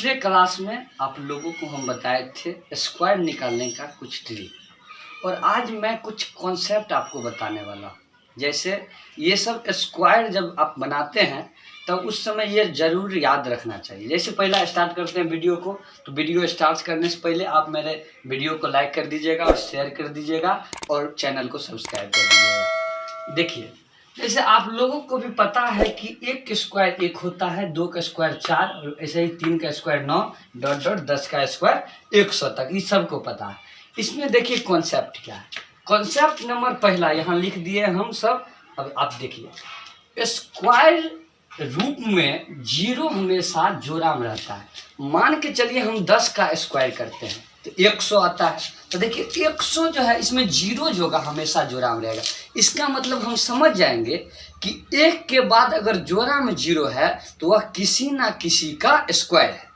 पिछले क्लास में आप लोगों को हम बताए थे स्क्वायर निकालने का कुछ ट्रिक, और आज मैं कुछ कॉन्सेप्ट आपको बताने वाला हूँ। जैसे ये सब स्क्वायर जब आप बनाते हैं तब उस समय ये ज़रूर याद रखना चाहिए। जैसे पहला स्टार्ट करते हैं वीडियो को, तो वीडियो स्टार्ट करने से पहले आप मेरे वीडियो को लाइक कर दीजिएगा और शेयर कर दीजिएगा और चैनल को सब्सक्राइब कर दीजिएगा। देखिए, जैसे आप लोगों को भी पता है कि 1 का स्क्वायर 1 होता है, 2 का स्क्वायर 4, और ऐसे ही 3 का स्क्वायर 9, डॉट डॉट 10 का स्क्वायर 100 तक, ये सबको पता है। इसमें देखिए कॉन्सेप्ट क्या है। कॉन्सेप्ट नंबर पहला यहाँ लिख दिए हम सब। अब आप देखिए, स्क्वायर रूप में 0 हमेशा जोड़ा में रहता है। मान के चलिए हम 10 का स्क्वायर करते हैं तो 100 आता है। तो देखिए 100 जो है इसमें 0 जो होगा हमेशा जोड़ा में रहेगा। इसका मतलब हम समझ जाएंगे कि 1 के बाद अगर जोड़ा में 0 है तो वह किसी ना किसी का स्क्वायर है।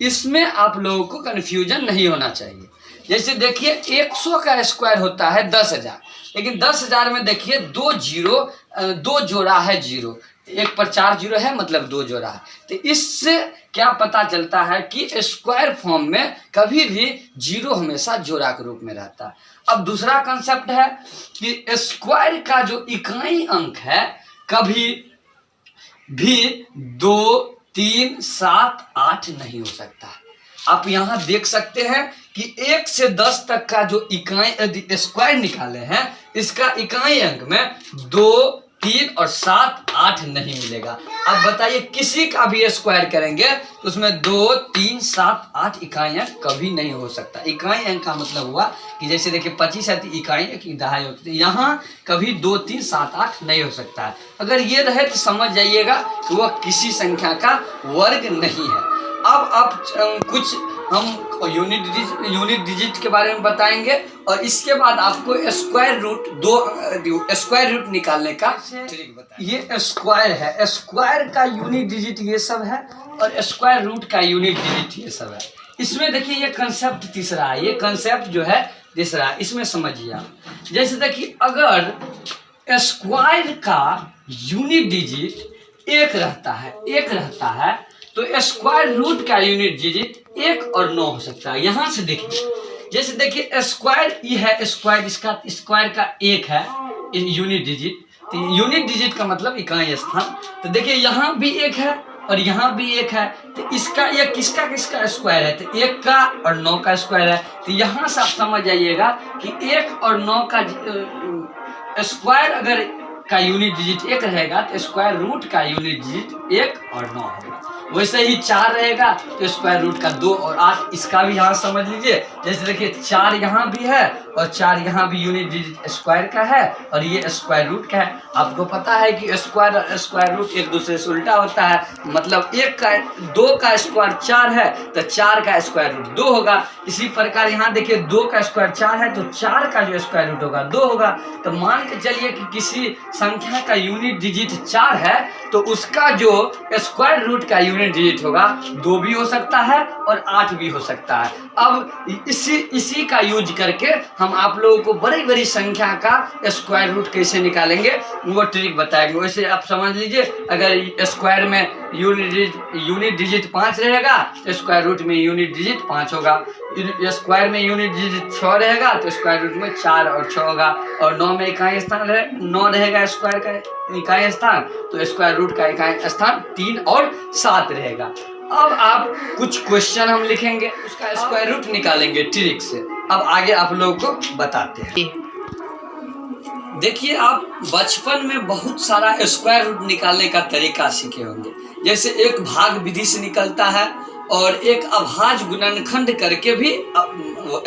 इसमें आप लोगों को कन्फ्यूजन नहीं होना चाहिए। जैसे देखिए 100 का स्क्वायर होता है 10,000, लेकिन 10,000 में देखिए 2 जोड़ा है 0, 1 पर 4 जीरो है मतलब 2 जोड़ा है। तो इससे क्या पता चलता है कि स्क्वायर फॉर्म में कभी भी 0 हमेशा जोड़ा के रूप में रहता है। अब दूसरा कंसेप्ट है कि स्क्वायर का जो इकाई अंक है कभी भी 2, 3, 7, 8 नहीं हो सकता। आप यहाँ देख सकते हैं कि 1 से 10 तक का जो इकाई यदि स्क्वायर निकाले हैं, इसका इकाई अंक में 2, 3 और 7, 8 नहीं मिलेगा। अब बताइए किसी का भी स्क्वायर करेंगे तो उसमें 2, 3, 7, 8 इकाई अंक कभी नहीं हो सकता। इकाई अंक का मतलब हुआ कि जैसे देखिए 25 है तो इकाई अंक दहाई होती है। यहाँ कभी 2, 3, 7, 8 नहीं हो सकता है। अगर ये रहे तो समझ जाइएगा कि वह किसी संख्या का वर्ग नहीं है। अब कुछ हम यूनिट डिजिट के बारे में बताएंगे और इसके बाद आपको स्क्वायर रूट निकालने का ट्रिक बताएंगे। ये स्क्वायर है, स्क्वायर का यूनिट डिजिट ये सब है और स्क्वायर रूट का यूनिट डिजिट ये सब है। इसमें देखिए ये कंसेप्ट तीसरा है, ये कंसेप्ट जो है तीसरा है, इसमें समझिए आप। जैसे देखिए अगर स्क्वायर का यूनिट डिजिट 1 रहता है तो स्क्वायर रूट का यूनिट डिजिट 1 और 9 हो सकता है। यहाँ से देखिए, जैसे देखिए स्क्वायर ये है, स्क्वायर इसका स्क्वायर का 1 है यूनिट डिजिट। तो यूनिट डिजिट का मतलब इकाई स्थान। तो देखिए यहाँ भी 1 है और यहाँ भी 1 है, तो इसका ये किसका स्क्वायर है? तो 1 का और 9 का स्क्वायर है। तो यहाँ से आप समझ जाइएगा कि 1 और 9 का स्क्वायर अगर का यूनिट डिजिट 1 रहेगा तो स्क्वायर रूट का यूनिट डिजिट 1 और 9 होगा। वैसे ही 4 रहेगा तो स्क्वायर रूट का 2 और 8, इसका भी यहाँ समझ लीजिए। जैसे देखिए 4 यहाँ भी है और 4 यहाँ भी यूनिट डिजिट स्क्वायर का है और ये स्क्वायर रूट का है। आपको पता है कि स्क्वायर और स्क्वायर रूट एक दूसरे से उल्टा होता है। मतलब 2 का स्क्वायर 4 है तो 4 का स्क्वायर रूट 2 होगा। इसी प्रकार यहाँ देखिए 2 का स्क्वायर 4 है तो 4 का जो स्क्वायर रूट होगा 2 होगा। तो मान के चलिए कि किसी संख्या का यूनिट डिजिट 4 है तो उसका जो स्क्वायर रूट का यूनिट डिजिट होगा 2 भी हो सकता है और 8 भी हो सकता है। अब इसी का यूज करके हम आप लोगों को बड़ी बड़ी संख्या का स्क्वायर रूट कैसे निकालेंगे वो ट्रिक बताएंगे। वैसे आप समझ लीजिए, अगर स्क्वायर में यूनिट डिजिट 5 रहेगा तो स्क्वायर रूट में यूनिट डिजिट 5 होगा। स्क्वायर में यूनिट डिजिट 6 रहेगा तो स्क्वायर रूट में 4 और 6 होगा। और 9 में इकाई स्थान 9 रहेगा स्क्वायर का इकाई स्थान, तो स्क्वायर रूट का इकाई स्थान 3 और 7 रहेगा। अब आप कुछ क्वेश्चन हम लिखेंगे, उसका स्क्वायर रूट निकालेंगे ट्रिक से। अब आगे आप लोगों को बताते हैं। देखिए आप बचपन में बहुत सारा स्क्वायर रूट निकालने का तरीका सीखे होंगे। जैसे एक भाग विधि से निकलता है और एक अभाज्य गुणनखंड करके भी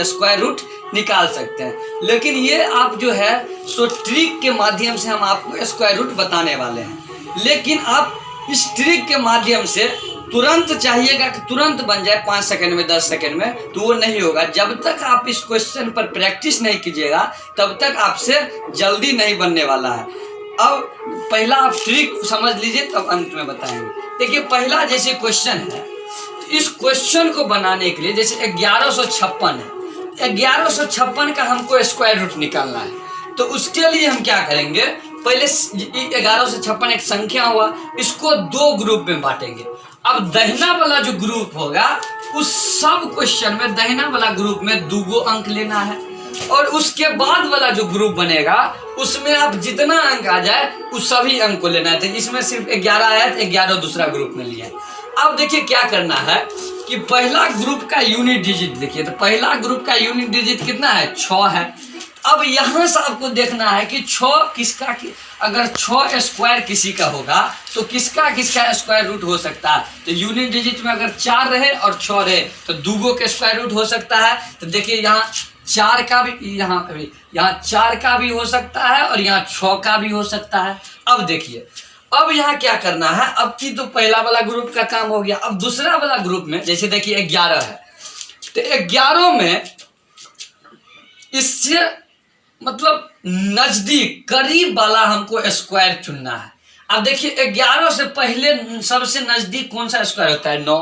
स्क्वायर रूट निकाल सकते हैं। लेकिन ये आप जो है सो ट्रिक के माध्यम से हम आपको स्क्वायर रूट बताने वाले हैं। लेकिन आप इस ट्रिक के माध्यम से तुरंत चाहिएगा कि तुरंत बन जाए 5 सेकंड में 10 सेकंड में, तो वो नहीं होगा। जब तक आप इस क्वेश्चन पर प्रैक्टिस नहीं कीजिएगा तब तक आपसे जल्दी नहीं बनने वाला है। अब पहला आप ट्रिक समझ लीजिए तब अंत में बताएंगे। देखिए पहला जैसे क्वेश्चन है, इस क्वेश्चन को बनाने के लिए जैसे 1156 है, 1156 का हमको स्क्वायर रूट निकालना है। तो उसके लिए हम क्या करेंगे, पहले 1156 एक संख्या हुआ, इसको 2 ग्रुप में बांटेंगे अब दाहिना वाला जो ग्रुप होगा उस सब क्वेश्चन में दाहिना वाला ग्रुप में 2 अंक लेना है, और उसके बाद वाला जो ग्रुप बनेगा उसमें आप जितना अंक आ जाए उस सभी अंक को लेना है। तो इसमें सिर्फ 11 आया तो 11 दूसरा ग्रुप में लिया है। अब देखिए क्या करना है कि पहला ग्रुप का यूनिट डिजिट देखिए, तो पहला ग्रुप का यूनिट डिजिट कितना है, 6 है। अब यहां से आपको देखना है कि 6 किसका, अगर 6 स्क्वायर किसी का होगा तो किसका किसका स्क्वायर रूट हो सकता है। तो यूनिट डिजिट में अगर 4 रहे और 6 रहे तो 2 के स्क्वायर रूट हो सकता है। तो देखिए यहाँ 4 का भी, यहाँ 4 का भी हो सकता है और यहाँ 6 का भी हो सकता है। अब देखिए अब यहाँ क्या करना है, अब की तो पहला वाला ग्रुप का काम हो गया। अब दूसरा वाला ग्रुप में जैसे देखिए 11 है, तो 11 में इससे मतलब नजदीक करीब वाला हमको स्क्वायर चुनना है। अब देखिए 11 से पहले सबसे नजदीक कौन सा स्क्वायर होता है, 9,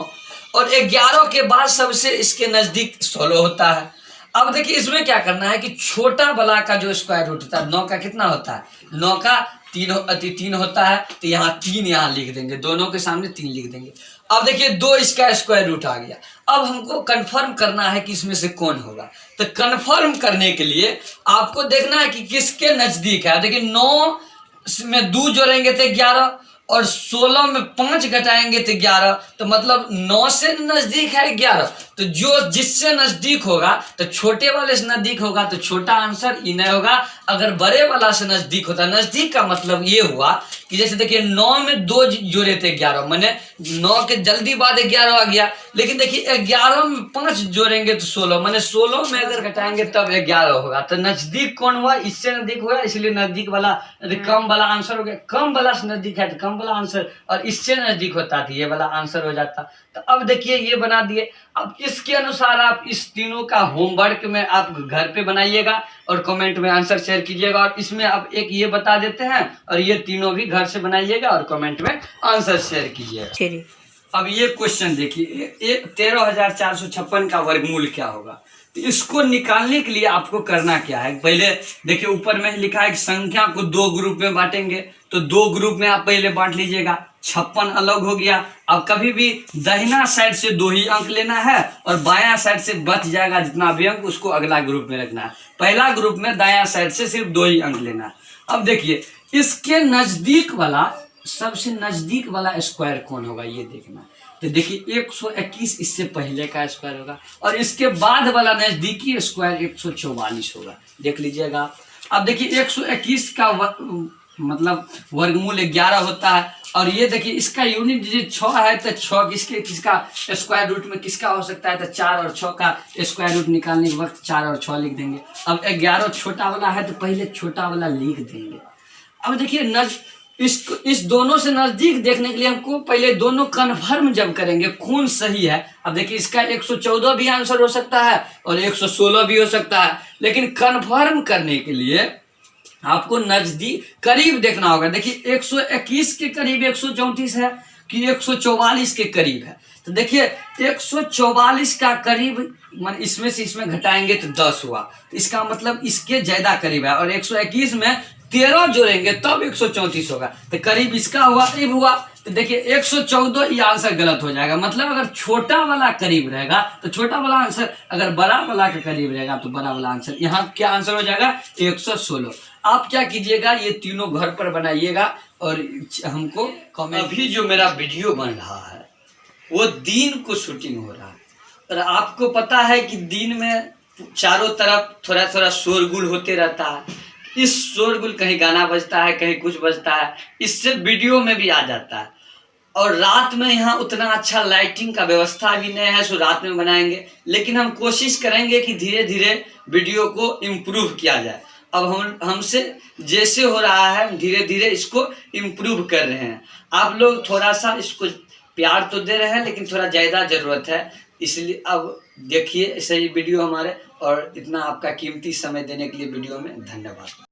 और 11 के बाद सबसे इसके नजदीक 16 होता है। अब देखिए इसमें क्या करना है कि छोटा वाला का जो स्क्वायर रूट होता है 9 का कितना होता है, 9 का 3 होता है। तो यहाँ 3 यहाँ लिख देंगे, दोनों के सामने 3 लिख देंगे। अब देखिए 2 इसका स्क्वायर रूट आ गया। अब हमको कंफर्म करना है कि इसमें से कौन होगा। तो कंफर्म करने के लिए आपको देखना है कि किसके नजदीक है। देखिए 9 में 2 जोड़ेंगे तो 11, और 16 में 5 घटाएंगे तो 11, तो मतलब 9 से नजदीक है 11। तो जो जिससे नजदीक होगा तो छोटे वाले से नजदीक होगा तो छोटा आंसर ई नहीं होगा। अगर बड़े वाला से नजदीक होता, नजदीक का मतलब ये हुआ कि जैसे देखिए 9 में 2 जोड़े थे 11, मैंने 9 के जल्दी बाद 11 आ गया। लेकिन देखिए 11 में 5 जोड़ेंगे तो 16, मैंने 16 में अगर घटाएंगे तब 11 होगा। तो नजदीक कौन हुआ, इससे नजदीक हुआ, इसलिए नजदीक वाला कम वाला आंसर हो गया। कम वाला से नजदीक है तो कम वाला आंसर, और इससे नजदीक होता तो ये वाला आंसर हो जाता। तो अब देखिए ये बना दिए। अब इसके अनुसार आप इस तीनों का होमवर्क में आप घर पे बनाइएगा और कमेंट में आंसर शेयर कीजिएगा। और इसमें आप एक ये बता देते हैं और ये तीनों भी घर से बनाइएगा और कमेंट में आंसर शेयर कीजिएगा। अब ये क्वेश्चन देखिए, 13,456 का वर्गमूल क्या होगा। तो इसको निकालने के लिए आपको करना क्या है, पहले देखिए ऊपर में लिखा है कि संख्या को 2 ग्रुप में बांटेंगे। तो 2 ग्रुप में आप पहले बांट लीजिएगा। 56 अलग हो गया। अब कभी भी दाहिना साइड से 2 ही अंक लेना है और बायां साइड से बच जाएगा जितना भी अंक उसको अगला ग्रुप में रखना है। पहला ग्रुप में दायां साइड से सिर्फ 2 ही अंक लेना है। अब देखिए इसके नजदीक वाला, सबसे नजदीक वाला स्क्वायर कौन होगा ये देखना। तो देखिए 121 इससे पहले का स्क्वायर होगा और इसके बाद वाला नजदीकी स्क्वायर 144 होगा, देख लीजिएगा। अब देखिए 121 का मतलब वर्गमूल 11 होता है, और ये देखिए इसका यूनिट डिजिट 6 है। तो 6 किसका स्क्वायर रूट में किसका हो सकता है, तो 4 और 6 का स्क्वायर रूट निकालने के वक्त 4 और 6 लिख देंगे। अब 11 छोटा वाला है तो पहले छोटा वाला लिख देंगे। अब देखिए इस दोनों से नजदीक देखने के लिए हमको पहले दोनों कन्फर्म जब करेंगे कौन सही है। अब देखिए इसका 114 भी आंसर हो सकता है और 116 भी हो सकता है, लेकिन कन्फर्म करने के लिए आपको नजदीक करीब देखना होगा। देखिए 121 के करीब 134 है कि 144 के करीब है। तो देखिए 144 का करीब मान इसमें से इसमें घटाएंगे तो 10 हुआ, तो इसका मतलब इसके ज्यादा करीब है। और 121 में 13 जोड़ेंगे तब 134 होगा, तो करीब इसका हुआ, करीब हुआ। तो देखिए 114 ये आंसर गलत हो जाएगा। मतलब अगर छोटा वाला करीब रहेगा तो छोटा वाला आंसर, अगर बड़ा वाला के करीब रहेगा तो बड़ा वाला आंसर। यहाँ क्या आंसर हो जाएगा 116। आप क्या कीजिएगा, ये तीनों घर पर बनाइएगा और हमको कमेंट। अभी जो मेरा वीडियो बन रहा है वो दिन को शूटिंग हो रहा है, और आपको पता है कि दिन में चारों तरफ थोड़ा थोड़ा शोरगुल होते रहता है। इस शोरगुल, कहीं गाना बजता है कहीं कुछ बजता है, इससे वीडियो में भी आ जाता है। और रात में यहाँ उतना अच्छा लाइटिंग का व्यवस्था भी नहीं है, सो रात में बनाएंगे। लेकिन हम कोशिश करेंगे कि धीरे धीरे वीडियो को इम्प्रूव किया जाए। अब हमसे जैसे हो रहा है धीरे धीरे इसको इम्प्रूव कर रहे हैं। आप लोग थोड़ा सा इसको प्यार तो दे रहे हैं लेकिन थोड़ा ज़्यादा ज़रूरत है, इसलिए अब देखिए सही वीडियो हमारे। और इतना आपका कीमती समय देने के लिए वीडियो में धन्यवाद।